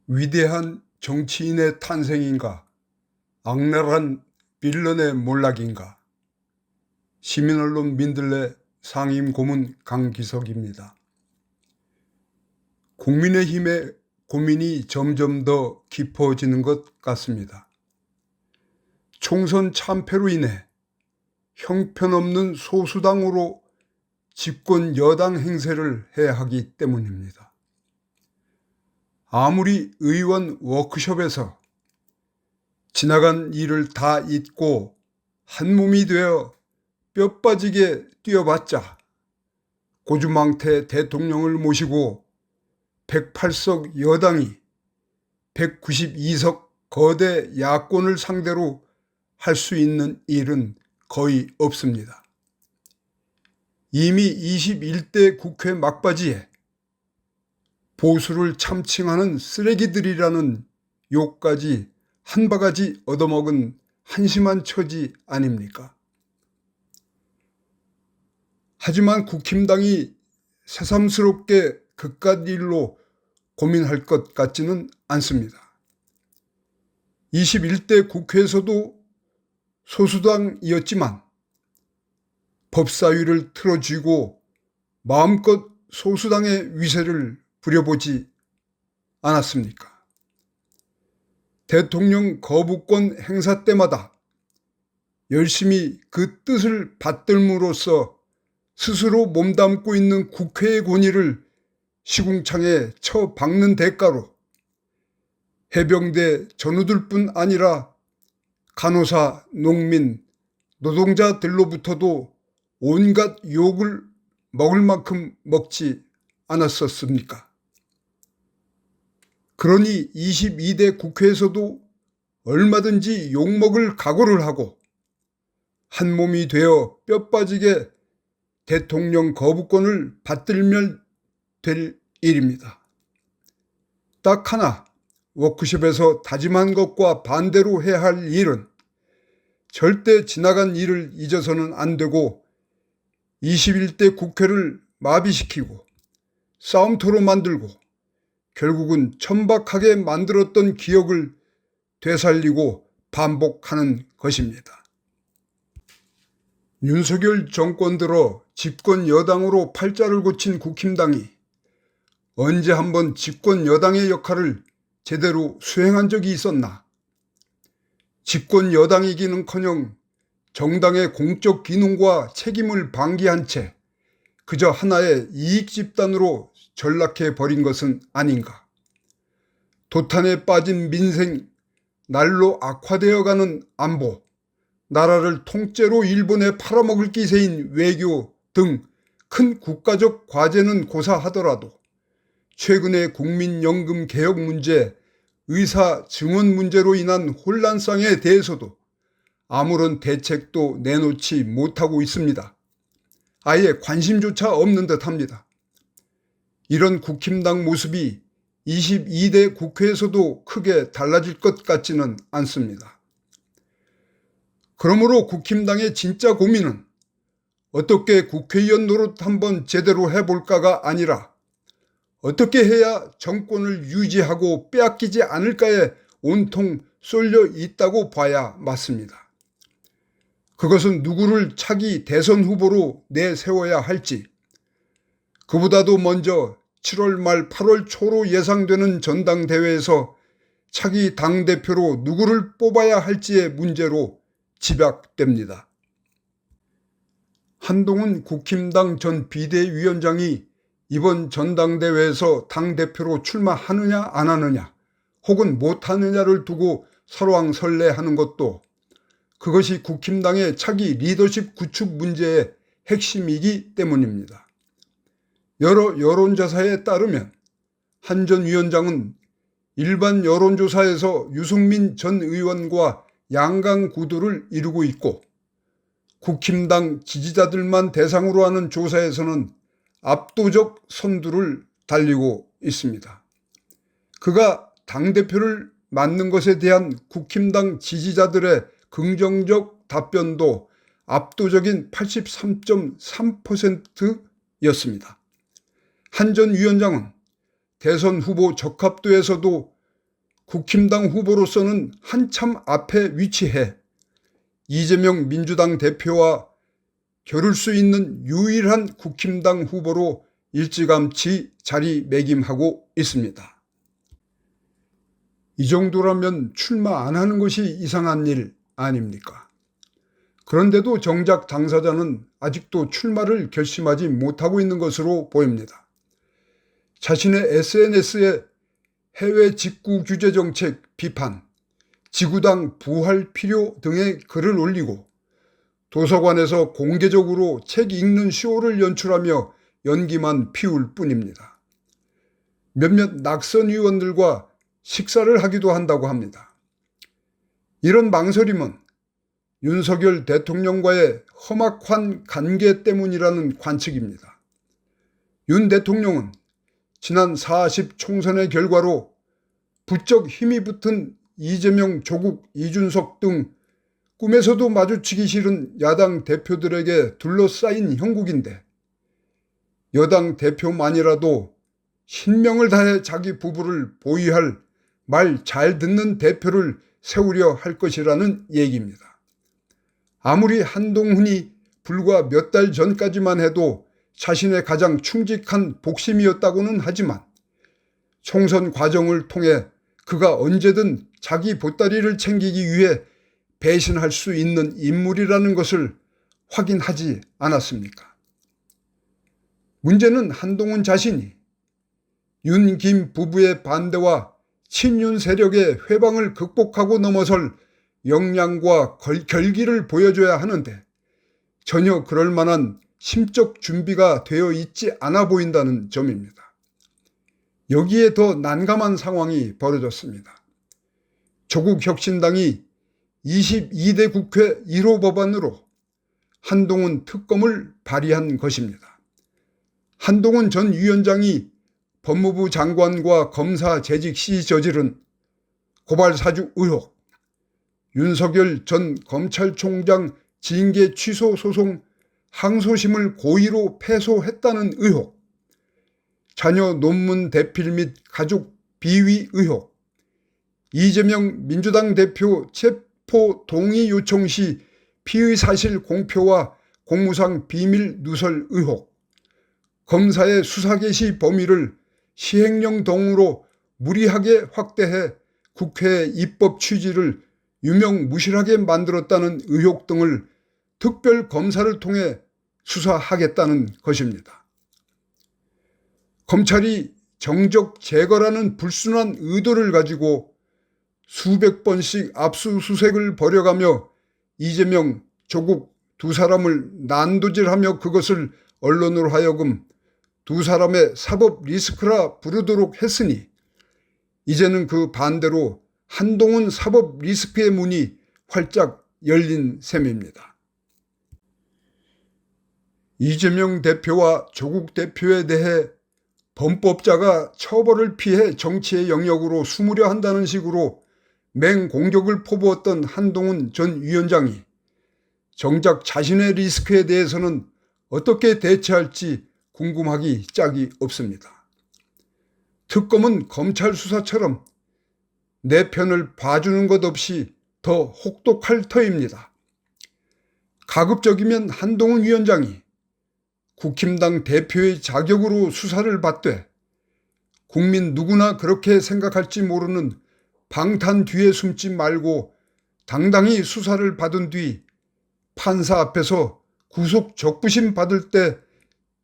위대한 정치인의 탄생인가? 악랄한 빌런의 몰락인가? 시민언론 민들레 상임고문 강기석입니다. 국민의힘의 고민이 점점 더 깊어지는 것 같습니다. 총선 참패로 인해 형편없는 소수당으로 집권 여당 행세를 해야 하기 때문입니다. 아무리 의원 워크숍에서 지나간 일을 다 잊고 한몸이 되어 뼈 빠지게 뛰어봤자 고주망태 대통령을 모시고 108석 여당이 192석 거대 야권을 상대로 할 수 있는 일은 거의 없습니다. 이미 21대 국회 막바지에 보수를 참칭하는 쓰레기들이라는 욕까지 한 바가지 얻어먹은 한심한 처지 아닙니까? 하지만 국힘당이 새삼스럽게 그깟 일로 고민할 것 같지는 않습니다. 21대 국회에서도 소수당이었지만 법사위를 틀어쥐고 마음껏 소수당의 위세를 부려보지 않았습니까? 대통령 거부권 행사 때마다 열심히 그 뜻을 받들므로써 스스로 몸담고 있는 국회의 권위를 시궁창에 쳐박는 대가로 해병대 전우들뿐 아니라 간호사, 농민, 노동자들로부터도 온갖 욕을 먹을 만큼 먹지 않았었습니까? 그러니 22대 국회에서도 얼마든지 욕먹을 각오를 하고 한몸이 되어 뼈 빠지게 대통령 거부권을 받들면 될 일입니다. 딱 하나 워크숍에서 다짐한 것과 반대로 해야 할 일은 절대 지나간 일을 잊어서는 안 되고 21대 국회를 마비시키고 싸움터로 만들고 결국은 천박하게 만들었던 기억을 되살리고 반복하는 것입니다. 윤석열 정권 들어 집권 여당으로 팔자를 고친 국힘당이 언제 한번 집권 여당의 역할을 제대로 수행한 적이 있었나? 집권 여당이기는커녕 정당의 공적 기능과 책임을 방기한 채 그저 하나의 이익 집단으로 전락해 버린 것은 아닌가? 도탄에 빠진 민생, 날로 악화되어가는 안보, 나라를 통째로 일본에 팔아먹을 기세인 외교 등 큰 국가적 과제는 고사하더라도 최근의 국민연금 개혁 문제, 의사 증언 문제로 인한 혼란상에 대해서도 아무런 대책도 내놓지 못하고 있습니다. 아예 관심조차 없는 듯합니다. 이런 국힘당 모습이 22대 국회에서도 크게 달라질 것 같지는 않습니다. 그러므로 국힘당의 진짜 고민은 어떻게 국회의원 노릇 한번 제대로 해볼까가 아니라 어떻게 해야 정권을 유지하고 빼앗기지 않을까에 온통 쏠려 있다고 봐야 맞습니다. 그것은 누구를 차기 대선 후보로 내세워야 할지, 그보다도 먼저 7월 말 8월 초로 예상되는 전당대회에서 차기 당대표로 누구를 뽑아야 할지의 문제로 집약됩니다. 한동훈 국힘당 전 비대위원장이 이번 전당대회에서 당대표로 출마하느냐 안 하느냐 혹은 못하느냐를 두고 설왕설래하는 것도 그것이 국힘당의 차기 리더십 구축 문제의 핵심이기 때문입니다. 여러 여론조사에 따르면 한 전 위원장은 일반 여론조사에서 유승민 전 의원과 양강 구도를 이루고 있고 국힘당 지지자들만 대상으로 하는 조사에서는 압도적 선두를 달리고 있습니다. 그가 당대표를 맡는 것에 대한 국힘당 지지자들의 긍정적 답변도 압도적인 83.3%였습니다. 한 전 위원장은 대선 후보 적합도에서도 국힘당 후보로서는 한참 앞에 위치해 이재명 민주당 대표와 겨룰 수 있는 유일한 국힘당 후보로 일찌감치 자리매김하고 있습니다. 이 정도라면 출마 안 하는 것이 이상한 일 아닙니까? 그런데도 정작 당사자는 아직도 출마를 결심하지 못하고 있는 것으로 보입니다. 자신의 SNS에 해외 직구 규제 정책 비판, 지구당 부활 필요 등의 글을 올리고 도서관에서 공개적으로 책 읽는 쇼를 연출하며 연기만 피울 뿐입니다. 몇몇 낙선 의원들과 식사를 하기도 한다고 합니다. 이런 망설임은 윤석열 대통령과의 험악한 관계 때문이라는 관측입니다. 윤 대통령은 지난 40 총선의 결과로 부쩍 힘이 붙은 이재명, 조국, 이준석 등 꿈에서도 마주치기 싫은 야당 대표들에게 둘러싸인 형국인데 여당 대표만이라도 신명을 다해 자기 부부를 보위할 말 잘 듣는 대표를 세우려 할 것이라는 얘기입니다. 아무리 한동훈이 불과 몇 달 전까지만 해도 자신의 가장 충직한 복심이었다고는 하지만 총선 과정을 통해 그가 언제든 자기 보따리를 챙기기 위해 배신할 수 있는 인물이라는 것을 확인하지 않았습니까? 문제는 한동훈 자신이 윤, 김 부부의 반대와 친윤 세력의 회방을 극복하고 넘어설 역량과 결기를 보여줘야 하는데 전혀 그럴 만한 심적 준비가 되어 있지 않아 보인다는 점입니다. 여기에 더 난감한 상황이 벌어졌습니다. 조국 혁신당이 22대 국회 1호 법안으로 한동훈 특검을 발의한 것입니다. 한동훈 전 위원장이 법무부 장관과 검사 재직 시 저지른 고발사주 의혹, 윤석열 전 검찰총장 징계 취소 소송 항소심을 고의로 패소했다는 의혹, 자녀 논문 대필 및 가족 비위 의혹, 이재명 민주당 대표 체포 동의 요청 시 피의 사실 공표와 공무상 비밀 누설 의혹, 검사의 수사 개시 범위를 시행령 등으로 무리하게 확대해 국회의 입법 취지를 유명무실하게 만들었다는 의혹 등을 특별검사를 통해 수사하겠다는 것입니다. 검찰이 정적 제거라는 불순한 의도를 가지고 수백 번씩 압수수색을 벌여가며 이재명, 조국 두 사람을 난도질하며 그것을 언론으로 하여금 두 사람의 사법 리스크라 부르도록 했으니 이제는 그 반대로 한동훈 사법 리스크의 문이 활짝 열린 셈입니다. 이재명 대표와 조국 대표에 대해 범법자가 처벌을 피해 정치의 영역으로 숨으려 한다는 식으로 맹공격을 퍼부었던 한동훈 전 위원장이 정작 자신의 리스크에 대해서는 어떻게 대처할지 궁금하기 짝이 없습니다. 특검은 검찰 수사처럼 내 편을 봐주는 것 없이 더 혹독할 터입니다. 가급적이면 한동훈 위원장이 국힘당 대표의 자격으로 수사를 받되 국민 누구나 그렇게 생각할지 모르는 방탄 뒤에 숨지 말고 당당히 수사를 받은 뒤 판사 앞에서 구속 적부심 받을 때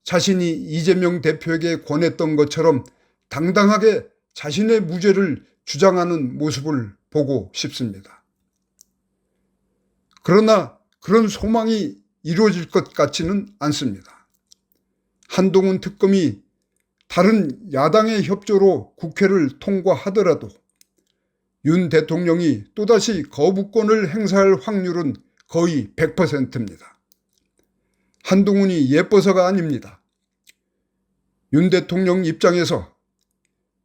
자신이 이재명 대표에게 권했던 것처럼 당당하게 자신의 무죄를 주장하는 모습을 보고 싶습니다. 그러나 그런 소망이 이루어질 것 같지는 않습니다. 한동훈 특검이 다른 야당의 협조로 국회를 통과하더라도 윤 대통령이 또다시 거부권을 행사할 확률은 거의 100%입니다. 한동훈이 예뻐서가 아닙니다. 윤 대통령 입장에서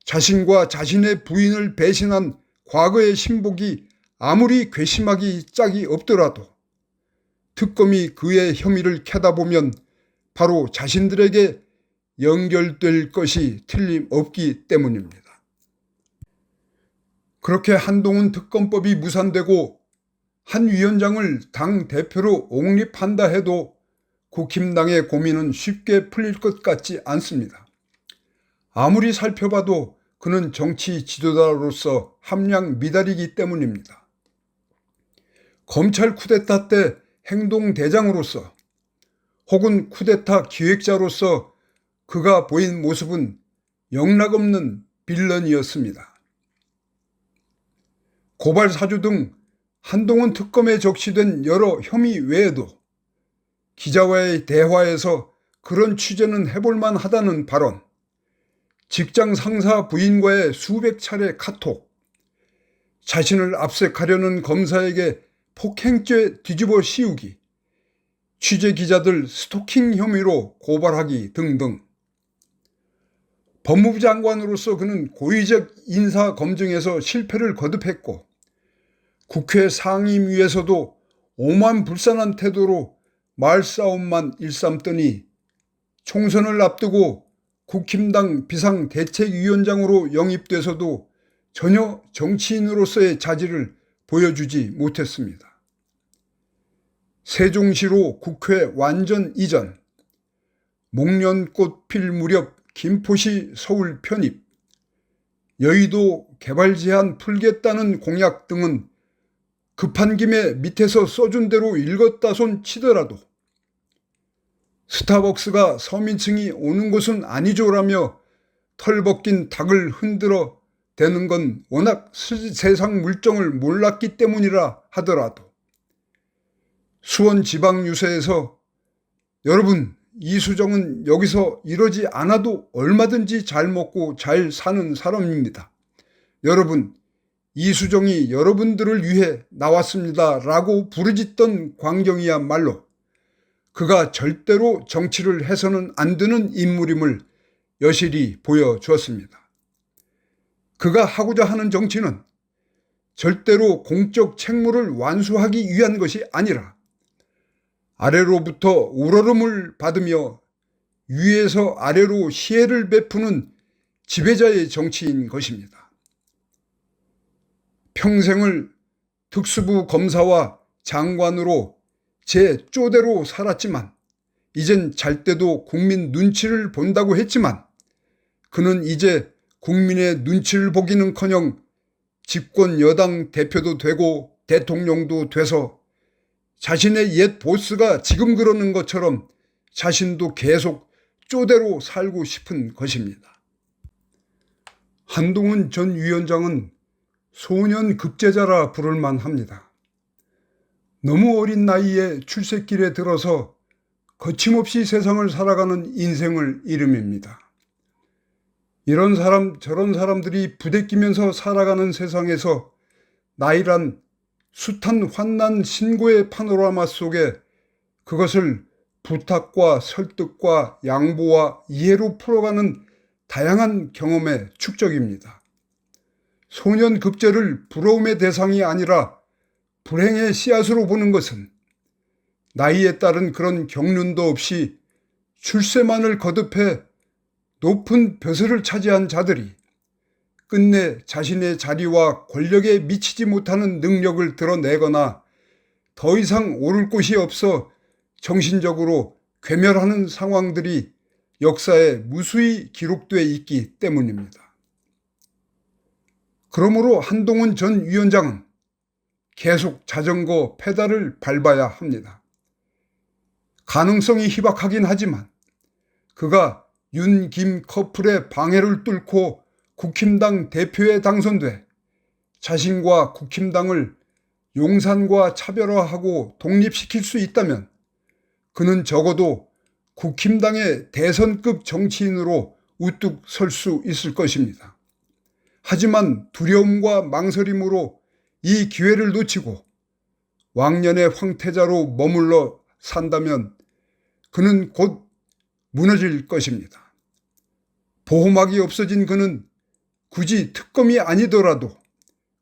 자신과 자신의 부인을 배신한 과거의 신복이 아무리 괘씸하기 짝이 없더라도 특검이 그의 혐의를 캐다 보면 바로 자신들에게 연결될 것이 틀림없기 때문입니다. 그렇게 한동훈 특검법이 무산되고 한 위원장을 당 대표로 옹립한다 해도 국힘당의 고민은 쉽게 풀릴 것 같지 않습니다. 아무리 살펴봐도 그는 정치 지도자로서 함량 미달이기 때문입니다. 검찰 쿠데타 때 행동대장으로서 혹은 쿠데타 기획자로서 그가 보인 모습은 영락없는 빌런이었습니다. 고발 사주 등 한동훈 특검에 적시된 여러 혐의 외에도 기자와의 대화에서 그런 취재는 해볼만 하다는 발언, 직장 상사 부인과의 수백 차례 카톡, 자신을 압색하려는 검사에게 폭행죄 뒤집어 씌우기, 취재 기자들 스토킹 혐의로 고발하기 등등. 법무부 장관으로서 그는 고의적 인사 검증에서 실패를 거듭했고 국회 상임위에서도 오만불산한 태도로 말싸움만 일삼더니 총선을 앞두고 국힘당 비상대책위원장으로 영입돼서도 전혀 정치인으로서의 자질을 보여주지 못했습니다. 세종시로 국회 완전 이전, 목련꽃 필 무렵 김포시 서울 편입, 여의도 개발 제한 풀겠다는 공약 등은 급한 김에 밑에서 써준 대로 읽었다손 치더라도 스타벅스가 서민층이 오는 곳은 아니죠라며 털벗긴 닭을 흔들어 대는 건 워낙 세상 물정을 몰랐기 때문이라 하더라도 수원지방유세에서 여러분 이수정은 여기서 이러지 않아도 얼마든지 잘 먹고 잘 사는 사람입니다. 여러분 이수정이 여러분들을 위해 나왔습니다 라고 부르짖던 광경이야말로 그가 절대로 정치를 해서는 안 되는 인물임을 여실히 보여주었습니다. 그가 하고자 하는 정치는 절대로 공적 책무를 완수하기 위한 것이 아니라 아래로부터 우러름을 받으며 위에서 아래로 시혜를 베푸는 지배자의 정치인 것입니다. 평생을 특수부 검사와 장관으로 제 쪼대로 살았지만 이젠 잘 때도 국민 눈치를 본다고 했지만 그는 이제 국민의 눈치를 보기는커녕 집권 여당 대표도 되고 대통령도 돼서 자신의 옛 보스가 지금 그러는 것처럼 자신도 계속 쪼대로 살고 싶은 것입니다. 한동훈 전 위원장은 소년 급제자라 부를 만합니다. 너무 어린 나이에 출세길에 들어서 거침없이 세상을 살아가는 인생을 이름입니다. 이런 사람 저런 사람들이 부대끼면서 살아가는 세상에서 나이란 숱한 환난 신고의 파노라마 속에 그것을 부탁과 설득과 양보와 이해로 풀어가는 다양한 경험의 축적입니다. 소년급제를 부러움의 대상이 아니라 불행의 씨앗으로 보는 것은 나이에 따른 그런 경륜도 없이 출세만을 거듭해 높은 벼슬을 차지한 자들이 끝내 자신의 자리와 권력에 미치지 못하는 능력을 드러내거나 더 이상 오를 곳이 없어 정신적으로 괴멸하는 상황들이 역사에 무수히 기록되어 있기 때문입니다. 그러므로 한동훈 전 위원장은 계속 자전거 페달을 밟아야 합니다. 가능성이 희박하긴 하지만 그가 윤, 김 커플의 방해를 뚫고 국힘당 대표에 당선돼 자신과 국힘당을 용산과 차별화하고 독립시킬 수 있다면 그는 적어도 국힘당의 대선급 정치인으로 우뚝 설 수 있을 것입니다. 하지만 두려움과 망설임으로 이 기회를 놓치고 왕년의 황태자로 머물러 산다면 그는 곧 무너질 것입니다. 보호막이 없어진 그는 굳이 특검이 아니더라도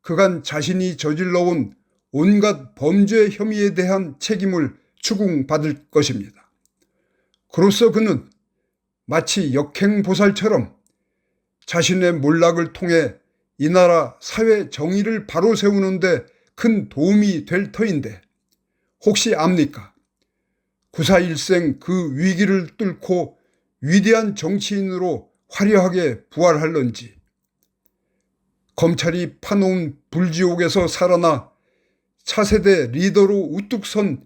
그간 자신이 저질러온 온갖 범죄 혐의에 대한 책임을 추궁받을 것입니다. 그로써 그는 마치 역행보살처럼 자신의 몰락을 통해 이 나라 사회 정의를 바로 세우는데 큰 도움이 될 터인데 혹시 압니까? 9.4일생 그 위기를 뚫고 위대한 정치인으로 화려하게 부활할런지, 검찰이 파놓은 불지옥에서 살아나 차세대 리더로 우뚝 선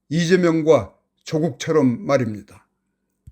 이재명과 조국처럼 말입니다.